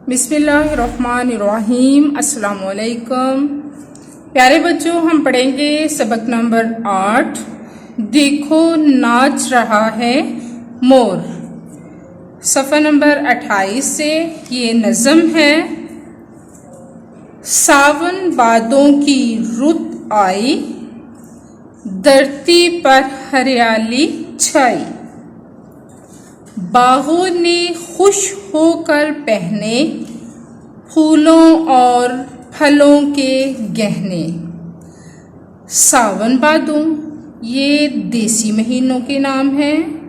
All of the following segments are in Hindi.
बिस्मिल्लाहिर्रहमानिर्रहीम। अस्सलाम वालेकुम। प्यारे बच्चों, हम पढ़ेंगे सबक नंबर 8। देखो नाच रहा है मोर। सफ़ा नंबर 28 से ये नज़म है। सावन बादों की रुत आई, धरती पर हरियाली छाई। बागों ने खुश होकर पहने फूलों और फलों के गहने। सावन भादों ये देसी महीनों के नाम हैं।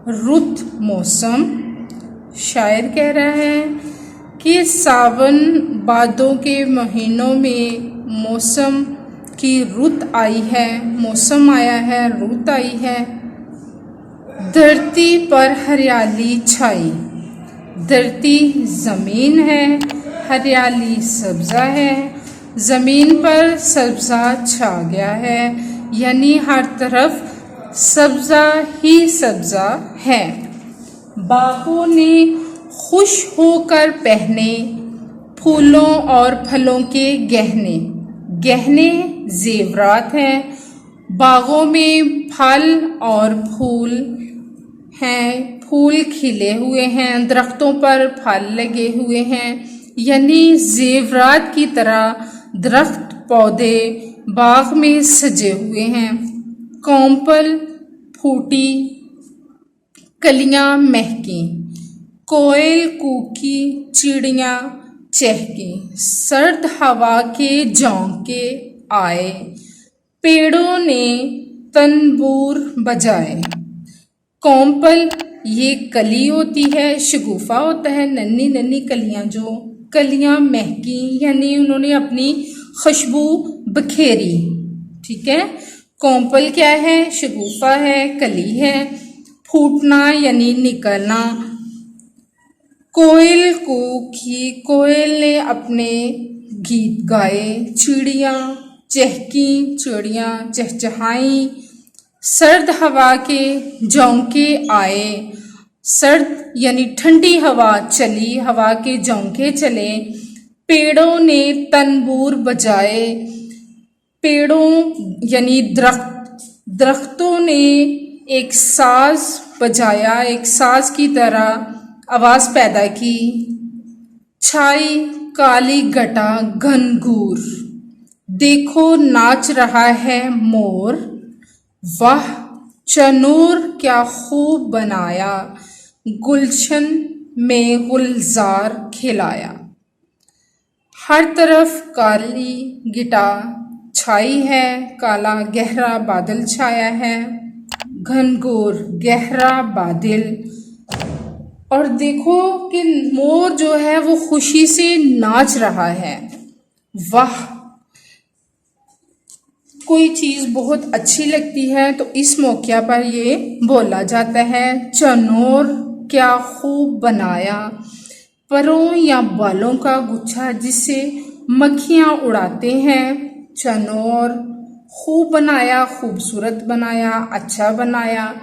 रुत मौसम, शायर कह रहा है कि सावन भादों के महीनों में मौसम की रुत आई है, मौसम आया है, रुत आई है। धरती पर हरियाली छाई। धरती ज़मीन है, हरियाली सब्ज़ा है। ज़मीन पर सब्ज़ा छा गया है, यानी हर तरफ सब्ज़ा ही सब्ज़ा है। बागों ने खुश होकर पहने फूलों और फलों के गहने। गहने जेवरात हैं। बागों में फल और फूल हैं, फूल खिले हुए हैं, दरख्तों पर फल लगे हुए हैं, यानी जेवरात की तरह दरख्त पौधे बाग में सजे हुए हैं। कोंपल फूटी, कलियां महकी, कोयल कूकी, चिड़ियां चहकी। सर्द हवा के झोंके आए, पेड़ों ने तंबूर बजाए। कोंपल ये कली होती है, शगुफा होता है, नन्ही नन्ही कलियां, जो कलियां महकी यानी उन्होंने अपनी खुशबू बखेरी। ठीक है, कोंपल क्या है? शगुफा है, कली है। फूटना यानी निकलना। कोयल कूकी, कोयल ने अपने गीत गाए। चिड़ियां चहकी, चिड़ियां चहचहाई। सर्द हवा के झोंके आए। सर्द यानी ठंडी हवा चली, हवा के झोंके चले। पेड़ों ने तंबूर बजाए। पेड़ों यानी दरख्तों ने एक साज बजाया, एक साज की तरह आवाज पैदा की। छाई काली घटा घनघोर, देखो नाच रहा है मोर। वाह चनोर क्या खूब बनाया, गुलशन में गुलजार खिलाया। हर तरफ काली घटा छाई है, काला गहरा बादल छाया है, घनघोर गहरा बादल। और देखो कि मोर जो है वो खुशी से नाच रहा है। वाह, कोई चीज़ बहुत अच्छी लगती है तो इस मौके पर ये बोला जाता है। चनोर क्या खूब बनाया, परों या बालों का गुच्छा जिससे मक्खियाँ उड़ाते हैं। चनोर खूब बनाया, खूबसूरत बनाया, अच्छा बनाया।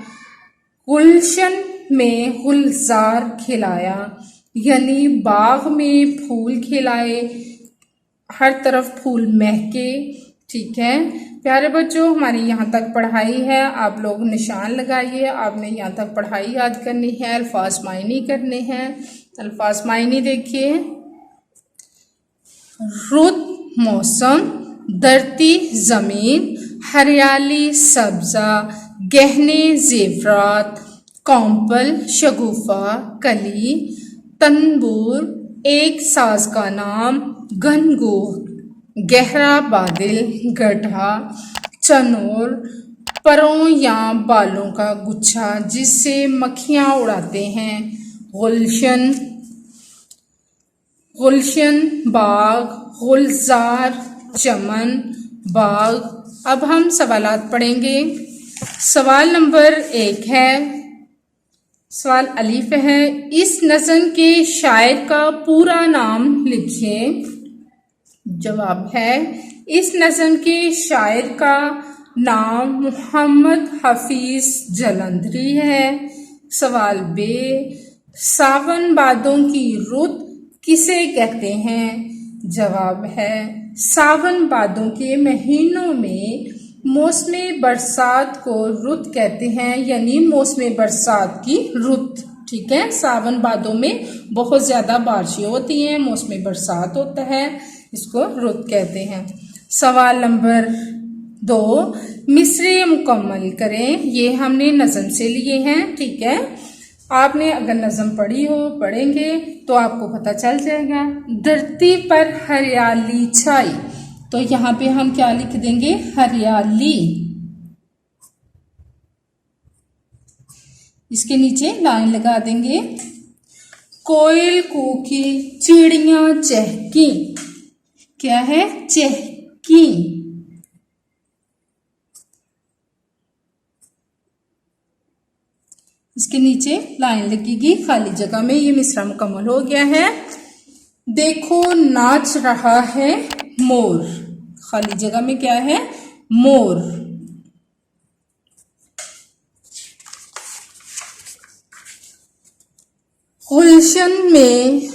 गुलशन में गुलजार खिलाया, यानी बाग में फूल खिलाए, हर तरफ फूल महके। ठीक है प्यारे बच्चों, हमारी यहाँ तक पढ़ाई है, आप लोग निशान लगाइए। आपने यहाँ तक पढ़ाई याद करनी है, अल्फाज मायनी करने हैं। अल्फाज मायनी देखिए। रुत मौसम, धरती ज़मीन, हरियाली सब्ज़ा, गहने जेवरात, कोंपल शगुफा, कली, तंबूर एक साज का नाम, घनघोर गहरा बादल, गड्ढा, चनोर परों या बालों का गुच्छा जिससे मक्खियाँ उड़ाते हैं, गुलशन गुलशन बाग, गुलजार चमन, बाग। अब हम सवालात पढ़ेंगे। सवाल नंबर 1 है, सवाल अलीफ है। इस नज़म के शायर का पूरा नाम लिखिए। जवाब है, इस नज़म के शायर का नाम मोहम्मद हफीज जलंधरी है। सवाल बे, सावन बादों की रुत किसे कहते हैं? जवाब है सावन भादों के महीनों में मौसमी बरसात को रुत कहते हैं, यानी मौसमी बरसात की रुत। ठीक है, सावन भादों में बहुत ज्यादा बारिशें होती हैं, मौसमी बरसात होता है, इसको रुत कहते हैं। सवाल नंबर 2, मिसरे मुकम्मल करें। ये हमने नज़म से लिए हैं। ठीक है, आपने अगर नज़म पढ़ी हो, पढ़ेंगे तो आपको पता चल जाएगा। धरती पर हरियाली छाई, तो यहाँ पे हम क्या लिख देंगे? हरियाली। इसके नीचे लाइन लगा देंगे। कोयल कूकी, चिड़ियां चहकी। क्या है? चहकी। इसके नीचे लाइन लगेगी खाली जगह में। ये मिसरा मुकम्मल हो गया है। देखो नाच रहा है मोर, खाली जगह में क्या है? मोर। गुलशन में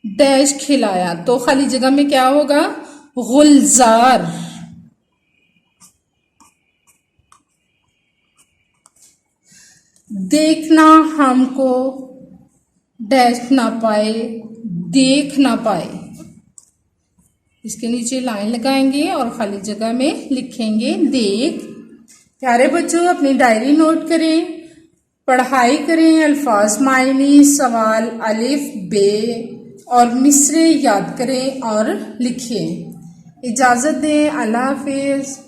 डैश खिलाया, तो खाली जगह में क्या होगा? गुलजार। देखना हमको डैश ना पाए, देख ना पाए। इसके नीचे लाइन लगाएंगे और खाली जगह में लिखेंगे देख। प्यारे बच्चों, अपनी डायरी नोट करें, पढ़ाई करें, अल्फाज मायनी, सवाल अलिफ बे और मिसरे याद करें और लिखें। इजाज़त दें। अल्लाह हाफिज़।